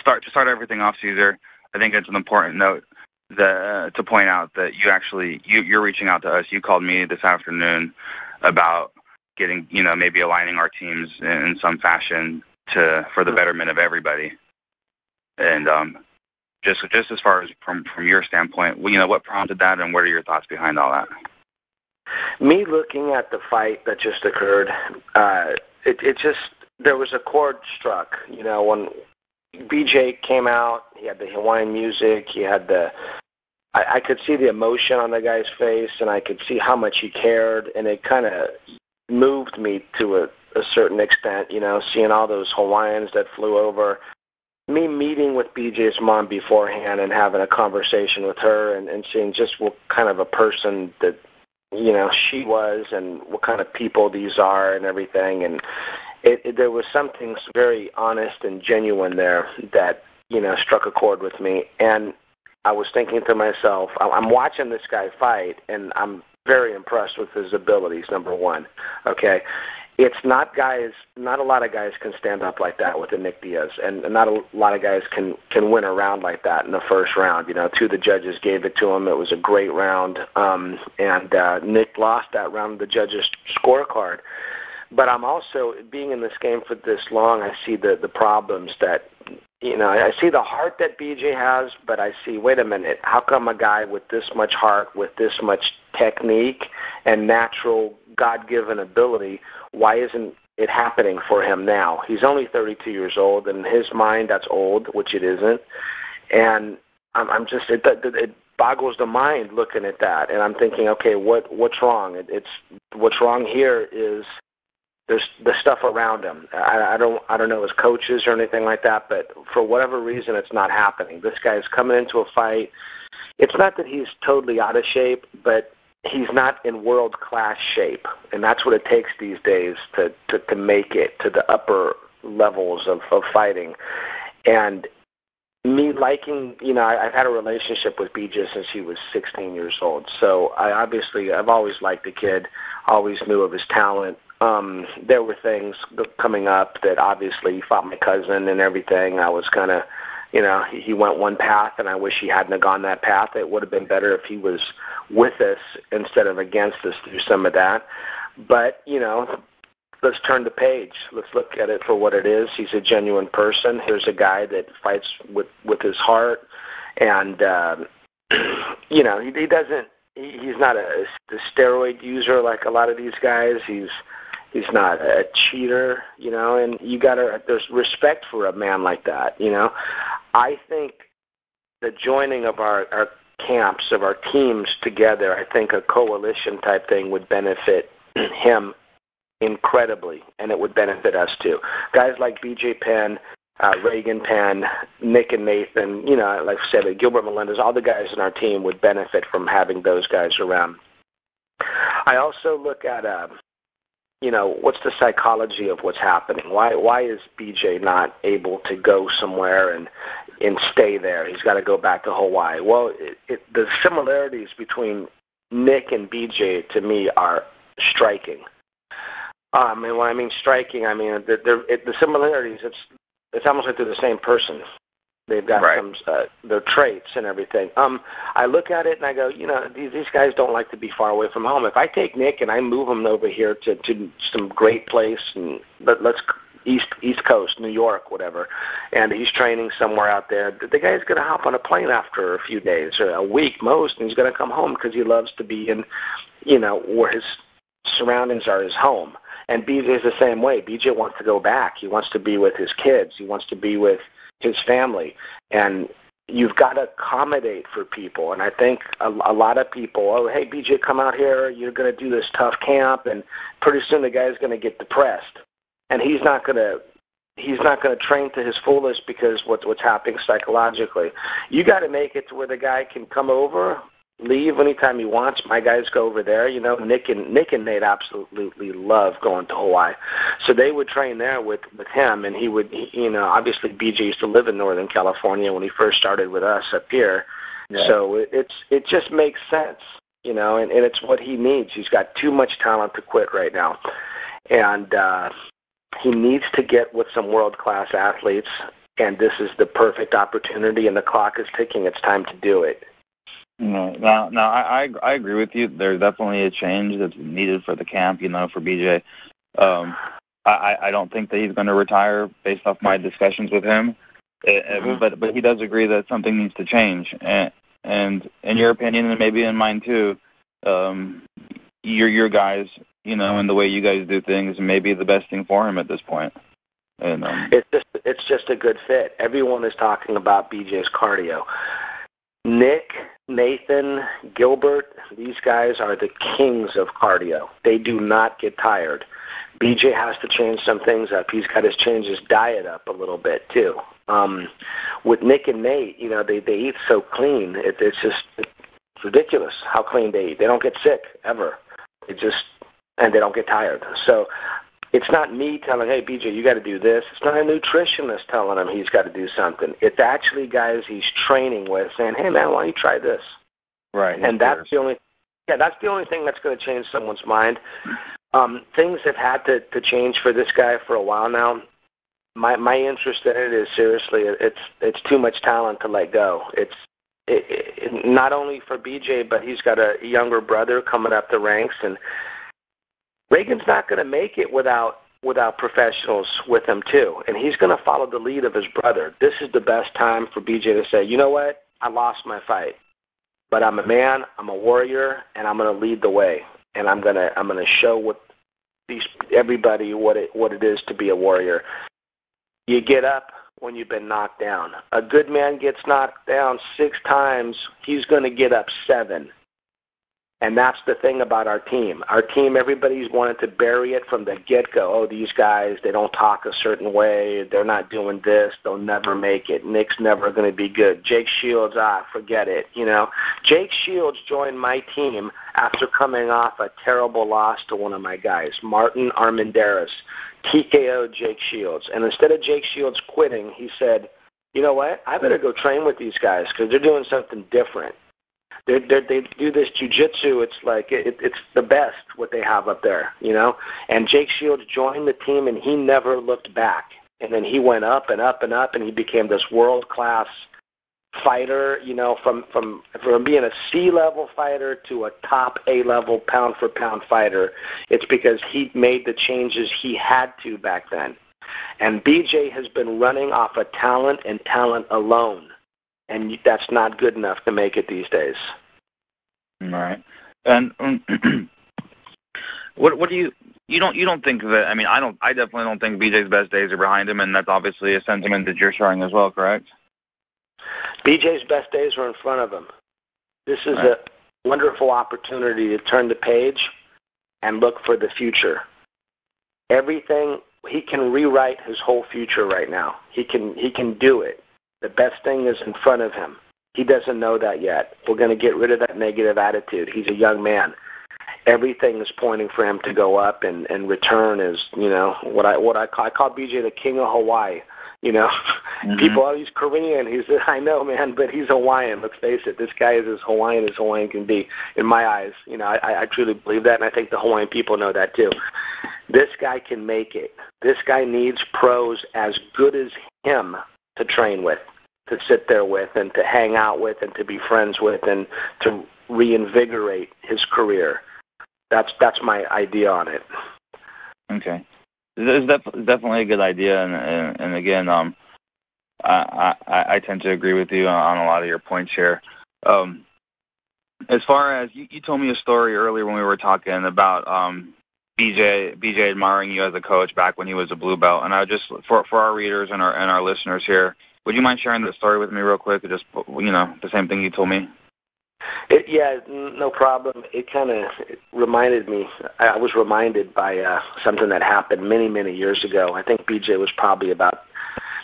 start everything off, Cesar, I think it's an important note to point out that you're reaching out to us. You called me this afternoon about getting, maybe aligning our teams in some fashion for the betterment of everybody. And just as far as from your standpoint, what prompted that, and what are your thoughts behind all that? Me looking at the fight that just occurred, there was a chord struck. When BJ came out, he had the Hawaiian music, he had I could see the emotion on the guy's face, and I could see how much he cared, and it kind of moved me to a certain extent, seeing all those Hawaiians that flew over. Me meeting with BJ's mom beforehand and having a conversation with her and seeing just what kind of a person that, she was and what kind of people these are and everything. And there was something very honest and genuine there that, struck a chord with me. And I was thinking to myself, I'm watching this guy fight, and I'm very impressed with his abilities, number one, okay? It's not a lot of guys can stand up like that with a Nick Diaz, and not a lot of guys can win a round like that in the first round. Two of the judges gave it to him. It was a great round, and Nick lost that round of the judges' scorecard. But I'm also, being in this game for this long, I see the problems that, I see the heart that BJ has, but I see, wait a minute, how come a guy with this much heart, with this much technique and natural God-given ability, why isn't it happening for him now? He's only 32 years old, and in his mind, that's old, which it isn't. And I'm just, it boggles the mind looking at that, and I'm thinking, okay, what's wrong? What's wrong here is there's the stuff around him. I don't know his coaches or anything like that, but for whatever reason, it's not happening. This guy's coming into a fight. It's not that he's totally out of shape, but he's not in world-class shape, and that's what it takes these days to make it to the upper levels of fighting. And me liking, I've had a relationship with BJ since he was 16 years old, so I've always liked the kid, always knew of his talent. There were things coming up that obviously he fought my cousin and everything. I was kind of, he went one path, and I wish he hadn't have gone that path. It would have been better if he was with us instead of against us through some of that. But, let's turn the page. Let's look at it for what it is. He's a genuine person. Here's a guy that fights with his heart. And, he doesn't, he's not a steroid user like a lot of these guys. He's not a cheater, and there's respect for a man like that, I think the joining of our camps, of our teams together, I think a coalition type thing would benefit him incredibly, and it would benefit us too. Guys like BJ Penn, Reagan Penn, Nick and Nathan, like I said, Gilbert Melendez, all the guys in our team would benefit from having those guys around. I also look at what's the psychology of what's happening? Why is BJ not able to go somewhere and stay there? He's got to go back to Hawaii. Well, the similarities between Nick and BJ to me are striking. And when I mean striking, I mean the similarities. It's almost like they're the same person. They've got some their traits and everything. I look at it and I go, these guys don't like to be far away from home. If I take Nick and I move him over here to some great place, and let's East Coast, New York, whatever, and he's training somewhere out there, the guy's going to hop on a plane after a few days or a week most, and he's going to come home because he loves to be in, where his surroundings are his home. And BJ is the same way. BJ wants to go back. He wants to be with his kids. He wants to be with his family. And you've got to accommodate for people. And I think a lot of people, hey, BJ, come out here. You're going to do this tough camp. And pretty soon the guy's going to get depressed. And he's not going to train to his fullest because what's happening psychologically. You got to make it to where the guy can come over, leave anytime he wants. My guys go over there. Nick and Nate absolutely love going to Hawaii. So they would train there with him, and he would, obviously BJ used to live in Northern California when he first started with us up here. Yeah. So it just makes sense, and it's what he needs. He's got too much talent to quit right now. And he needs to get with some world-class athletes and this is the perfect opportunity, and the clock is ticking. It's time to do it. No, I agree with you. There's definitely a change that's needed for the camp, for BJ. I don't think that he's going to retire based off my discussions with him, but he does agree that something needs to change. And in your opinion, and maybe in mine too, your guys, and the way you guys do things may be the best thing for him at this point. And it's just a good fit. Everyone is talking about BJ's cardio. Nick, Nathan, Gilbert, these guys are the kings of cardio. They do not get tired. BJ has to change some things up. He's got to change his diet up a little bit too. With Nick and Nate, they eat so clean. It's ridiculous how clean they eat. They don't get sick ever. And they don't get tired. So it's not me telling, hey, BJ, you got to do this. It's not a nutritionist telling him he's got to do something. It's actually guys he's training with saying, hey, man, why don't you try this? Right. And that's the only thing that's going to change someone's mind. Things have had to change for this guy for a while now. My interest in it is, seriously, it's too much talent to let go. It's not only for BJ, but he's got a younger brother coming up the ranks, and Reagan's not going to make it without professionals with him too, and he's going to follow the lead of his brother. This is the best time for BJ to say, you know what, I lost my fight, but I'm a man, I'm a warrior, and I'm going to lead the way, and I'm going to show everybody what it is to be a warrior. You get up when you've been knocked down. A good man gets knocked down 6 times, he's going to get up 7. And that's the thing about our team. Our team, everybody's wanted to bury it from the get-go. Oh, these guys, they don't talk a certain way. They're not doing this. They'll never make it. Nick's never going to be good. Jake Shields, forget it. Jake Shields joined my team after coming off a terrible loss to one of my guys, Martin Armendariz. TKO Jake Shields. And instead of Jake Shields quitting, he said, you know what, I better go train with these guys because they're doing something different. They do this jiu-jitsu. It's like it's the best what they have up there, And Jake Shields joined the team, and he never looked back. And then he went up and up and up, and he became this world-class fighter, from being a C-level fighter to a top A-level pound-for-pound fighter. It's because he made the changes he had to back then. And BJ has been running off of talent and talent alone. And that's not good enough to make it these days. All right. And what do you don't think that? I mean, I definitely don't think BJ's best days are behind him, and that's obviously a sentiment that you're sharing as well, correct? BJ's best days are in front of him. This is a wonderful opportunity to turn the page and look for the future. Everything, he can rewrite his whole future right now. He can do it. The best thing is in front of him. He doesn't know that yet. We're going to get rid of that negative attitude. He's a young man. Everything is pointing for him to go up, and return is, what I call BJ the king of Hawaii. People, he's Korean. I know, man, but he's Hawaiian. Let's face it. This guy is as Hawaiian can be, in my eyes. I truly believe that, and I think the Hawaiian people know that too. This guy can make it. This guy needs pros as good as him to train with, to sit there with, and to hang out with, and to be friends with, and to reinvigorate his career. That's my idea on it. Okay. It's definitely a good idea, and again, I tend to agree with you on a lot of your points here. As far as you told me a story earlier when we were talking about BJ admiring you as a coach back when he was a blue belt, and I just for our readers and our listeners here, would you mind sharing that story with me real quick? Just the same thing you told me. Yeah, no problem. It kind of reminded me. I was reminded by something that happened many, many years ago. I think BJ was probably about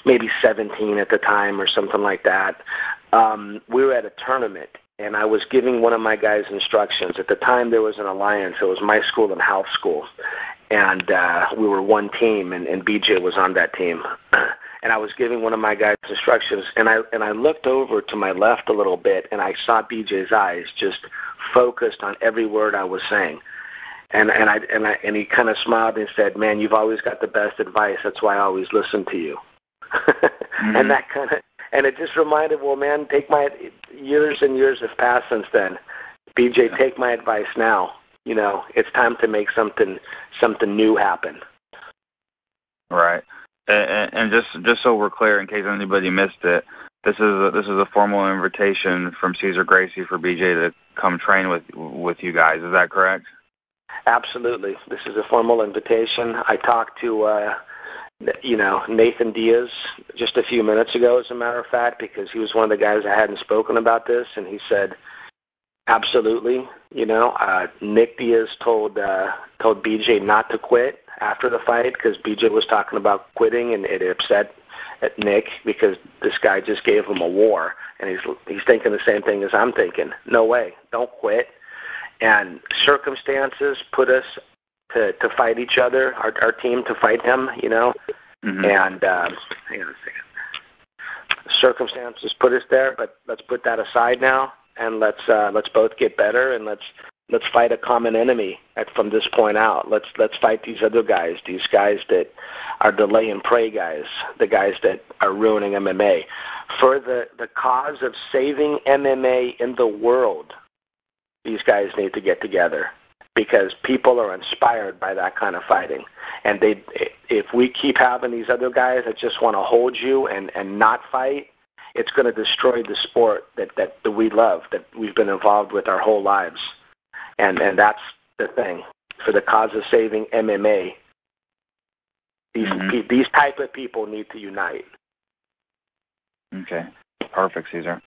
maybe 17 at the time or something like that. We were at a tournament, and I was giving one of my guys instructions. At the time, there was an alliance. It was my school and house school, and we were one team, and BJ was on that team. And I was giving one of my guys instructions, and I looked over to my left a little bit, and I saw BJ's eyes just focused on every word I was saying. And he kind of smiled and said, "Man, you've always got the best advice. That's why I always listen to you." And that kind of, and it just reminded, well, man, years and years have passed since then. BJ, take my advice now. You know, it's time to make something new happen. Right. And just so we're clear, in case anybody missed it, this is a formal invitation from Cesar Gracie for BJ to come train with you guys. Is that correct? Absolutely. This is a formal invitation. I talked to Nathan Diaz just a few minutes ago, as a matter of fact, because he was one of the guys I hadn't spoken about this, and he said, absolutely. You know, Nick Diaz told BJ not to quit after the fight because BJ was talking about quitting, and it upset Nick because this guy just gave him a war, and he's thinking the same thing as I'm thinking. No way, don't quit. And circumstances put us to fight each other, our team to fight him, you know. Mm-hmm. And hang on a second. Circumstances put us there, but let's put that aside now, and let's both get better, and let's fight a common enemy from this point out. Let's fight these other guys, these guys that are delay and pray guys, the guys that are ruining MMA. For the cause of saving MMA in the world, these guys need to get together because people are inspired by that kind of fighting. And if we keep having these other guys that just want to hold you and not fight, it's going to destroy the sport that we love, that we've been involved with our whole lives. And that's the thing. For the cause of saving MMA, these type of people need to unite. Okay. Perfect, Cesar.